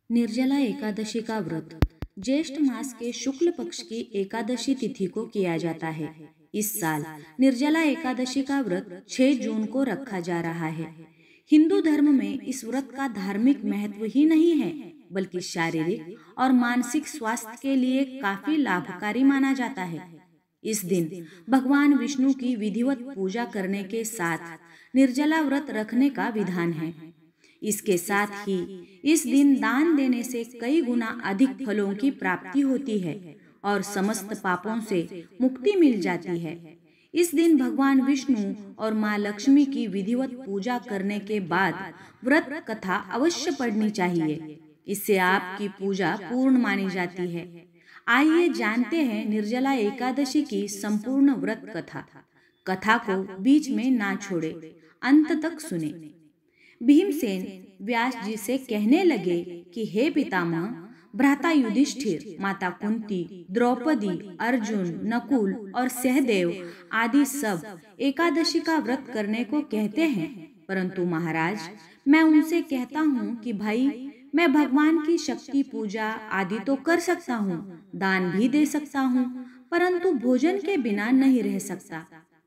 निर्जला एकादशी का व्रत ज्येष्ठ मास के शुक्ल पक्ष की एकादशी तिथि को किया जाता है। इस साल निर्जला एकादशी का व्रत 6 जून को रखा जा रहा है। हिंदू धर्म में इस व्रत का धार्मिक महत्व ही नहीं है, बल्कि शारीरिक और मानसिक स्वास्थ्य के लिए काफी लाभकारी माना जाता है। इस दिन भगवान विष्णु की विधिवत पूजा करने के साथ निर्जला व्रत रखने का विधान है। इसके साथ ही इस दिन दान देने से कई गुना अधिक फलों की प्राप्ति होती है और समस्त पापों से मुक्ति मिल जाती है। इस दिन भगवान विष्णु और माँ लक्ष्मी की विधिवत पूजा करने के बाद व्रत कथा अवश्य पढ़नी चाहिए। इससे आपकी पूजा पूर्ण मानी जाती है। आइए जानते हैं निर्जला एकादशी की संपूर्ण व्रत कथा। कथा को बीच में ना छोड़े, अंत तक सुने। भीमसेन व्यास जी से कहने लगे कि हे पितामह, भ्राता युधिष्ठिर, माता कुंती, द्रौपदी, अर्जुन, नकुल और सहदेव आदि सब एकादशी का व्रत करने को कहते हैं, परंतु महाराज, मैं उनसे कहता हूँ कि भाई, मैं भगवान की शक्ति पूजा आदि तो कर सकता हूँ, दान भी दे सकता हूँ, परंतु भोजन के बिना नहीं रह सकता।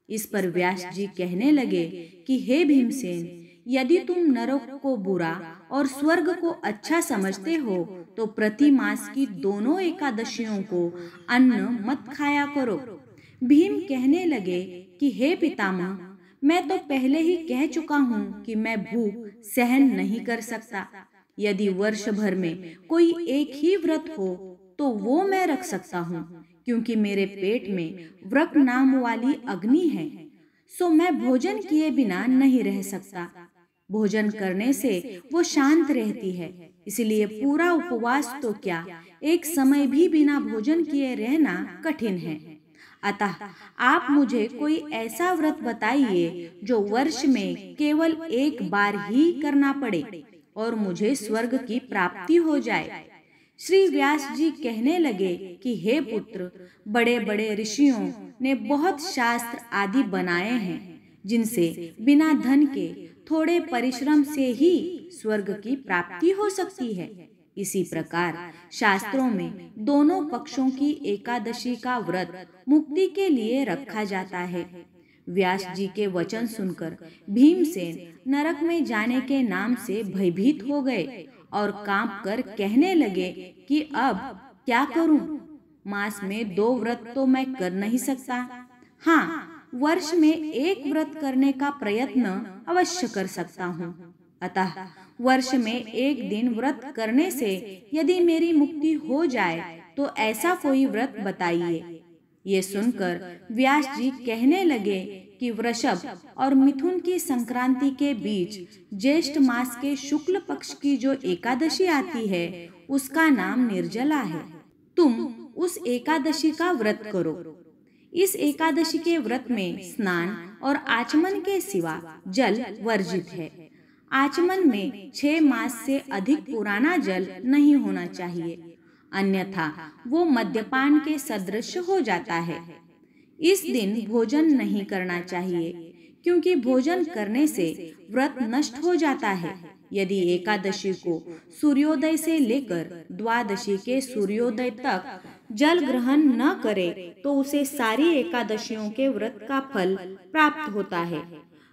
इस पर व्यास जी कहने लगे कि हे भीमसेन, यदि तुम नरक को बुरा और स्वर्ग को अच्छा समझते हो तो प्रति मास की दोनों एकादशियों को अन्न मत खाया करो। भीम कहने लगे कि हे पितामह, मैं तो पहले ही कह चुका हूँ कि मैं भूख सहन नहीं कर सकता। यदि वर्ष भर में कोई एक ही व्रत हो तो वो मैं रख सकता हूँ, क्योंकि मेरे पेट में व्रत नाम वाली अग्नि है, सो मैं भोजन किए बिना नहीं रह सकता। भोजन करने से वो शांत रहती है, इसलिए पूरा उपवास तो क्या, एक समय भी बिना भोजन किए रहना कठिन है। अतः आप मुझे कोई ऐसा व्रत बताइए जो वर्ष में केवल एक बार ही करना पड़े और मुझे स्वर्ग की प्राप्ति हो जाए। श्री व्यास जी कहने लगे कि हे पुत्र, बड़े बड़े ऋषियों ने बहुत शास्त्र आदि बनाए हैं, जिनसे बिना धन के थोड़े परिश्रम से ही स्वर्ग की प्राप्ति हो सकती है। इसी प्रकार शास्त्रों में दोनों पक्षों की एकादशी का व्रत मुक्ति के लिए रखा जाता है। व्यास जी के वचन सुनकर भीमसेन नरक में जाने के नाम से भयभीत हो गए और कांप कर कहने लगे कि अब क्या करूं? मास में 2 व्रत तो मैं कर नहीं सकता। हाँ, वर्ष में एक व्रत करने का प्रयत्न अवश्य कर सकता हूँ। अतः वर्ष में एक दिन व्रत करने से यदि मेरी मुक्ति हो जाए तो ऐसा कोई व्रत बताइए। ये सुनकर व्यास जी कहने लगे कि वृषभ और मिथुन की संक्रांति के बीच ज्येष्ठ मास के शुक्ल पक्ष की जो एकादशी आती है, उसका नाम निर्जला है। तुम उस एकादशी का व्रत करो। इस एकादशी के व्रत में स्नान और आचमन के सिवा जल वर्जित है। आचमन में 6 मास से अधिक पुराना जल नहीं होना चाहिए, अन्यथा वो मद्यपान के सदृश हो जाता है। इस दिन भोजन नहीं करना चाहिए, क्योंकि भोजन करने से व्रत नष्ट हो जाता है। यदि एकादशी को सूर्योदय से लेकर द्वादशी के सूर्योदय तक जल ग्रहण न करे तो उसे सारी एकादशियों के व्रत का फल प्राप्त होता है।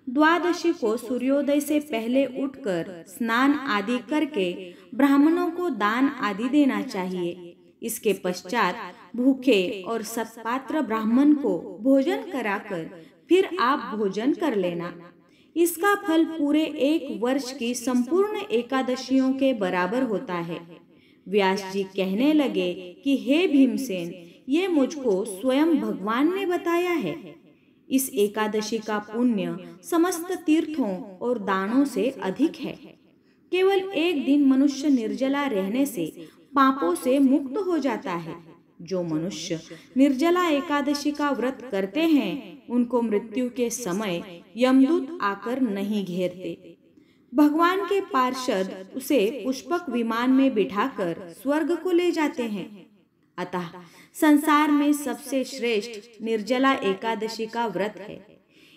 द्वादशी को सूर्योदय से पहले उठकर स्नान आदि करके ब्राह्मणों को दान आदि देना चाहिए। इसके पश्चात भूखे और सत्पात्र ब्राह्मण को भोजन कराकर फिर आप भोजन कर लेना। इसका फल पूरे एक वर्ष की संपूर्ण एकादशियों के बराबर होता है। व्यास जी कहने लगे कि हे भीमसेन, ये मुझको स्वयं भगवान ने बताया है। इस एकादशी का पुण्य समस्त तीर्थों और दानों से अधिक है। केवल एक दिन मनुष्य निर्जला रहने से पापों से मुक्त हो जाता है। जो मनुष्य निर्जला एकादशी का व्रत करते हैं, उनको मृत्यु के समय यमदूत आकर नहीं घेरते। भगवान के पार्षद उसे पुष्पक विमान में बिठाकर स्वर्ग को ले जाते हैं। अतः संसार में सबसे श्रेष्ठ निर्जला एकादशी का व्रत है।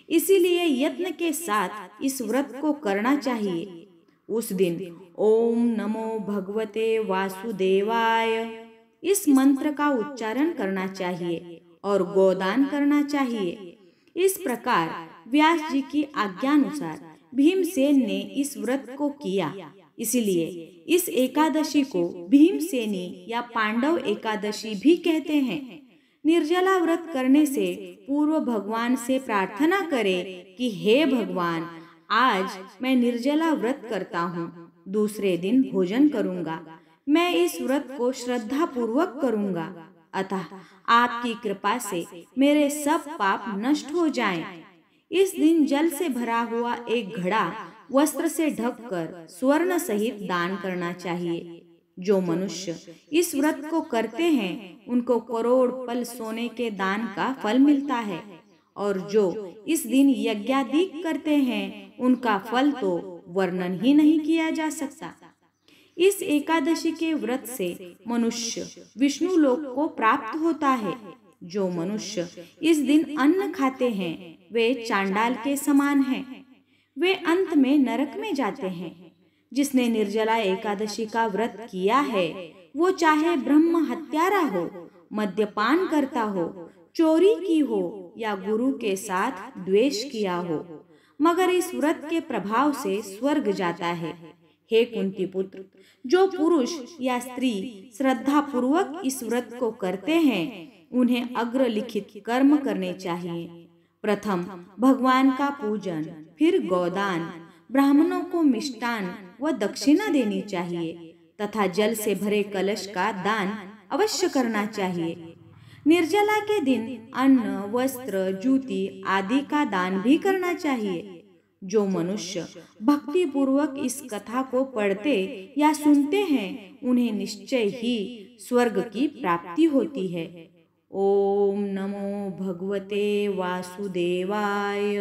इसीलिए यत्न के साथ इस व्रत को करना चाहिए। उस दिन ओम नमो भगवते वासुदेवाय इस मंत्र का उच्चारण करना चाहिए और गोदान करना चाहिए। इस प्रकार व्यास जी की आज्ञानुसार भीमसेन ने इस व्रत को किया। इसलिए इस एकादशी को भीमसेनी या पांडव एकादशी भी कहते हैं। निर्जला व्रत करने से पूर्व भगवान से प्रार्थना करें कि हे भगवान, आज मैं निर्जला व्रत करता हूँ, दूसरे दिन भोजन करूँगा। मैं इस व्रत को श्रद्धा पूर्वक करूँगा, अतः आपकी कृपा से मेरे सब पाप नष्ट हो जाएं। इस दिन जल से भरा हुआ एक घड़ा वस्त्र से ढककर स्वर्ण सहित दान करना चाहिए। जो मनुष्य इस व्रत को करते हैं उनको करोड़ पल सोने के दान का फल मिलता है, और जो इस दिन यज्ञादि करते हैं उनका फल तो वर्णन ही नहीं किया जा सकता। इस एकादशी के व्रत से मनुष्य विष्णु लोक को प्राप्त होता है। जो मनुष्य इस दिन अन्न खाते हैं वे चांडाल के समान हैं, वे अंत में नरक में जाते हैं। जिसने निर्जला एकादशी का व्रत किया है वो चाहे ब्रह्म हत्यारा हो, मद्यपान करता हो, चोरी की हो या गुरु के साथ द्वेष किया हो, मगर इस व्रत के प्रभाव से स्वर्ग जाता है। हे कुंती पुत्र, जो पुरुष या स्त्री श्रद्धा पूर्वक इस व्रत को करते हैं उन्हें अग्रलिखित कर्म करने चाहिए। प्रथम भगवान का पूजन, फिर गोदान, ब्राह्मणों को मिष्टान व दक्षिणा देनी चाहिए तथा जल से भरे कलश का दान अवश्य करना चाहिए। निर्जला के दिन अन्न, वस्त्र, जूती आदि का दान भी करना चाहिए। जो मनुष्य भक्ति पूर्वक इस कथा को पढ़ते या सुनते हैं उन्हें निश्चय ही स्वर्ग की प्राप्ति होती है। ओम नमो भगवते वासुदेवाय।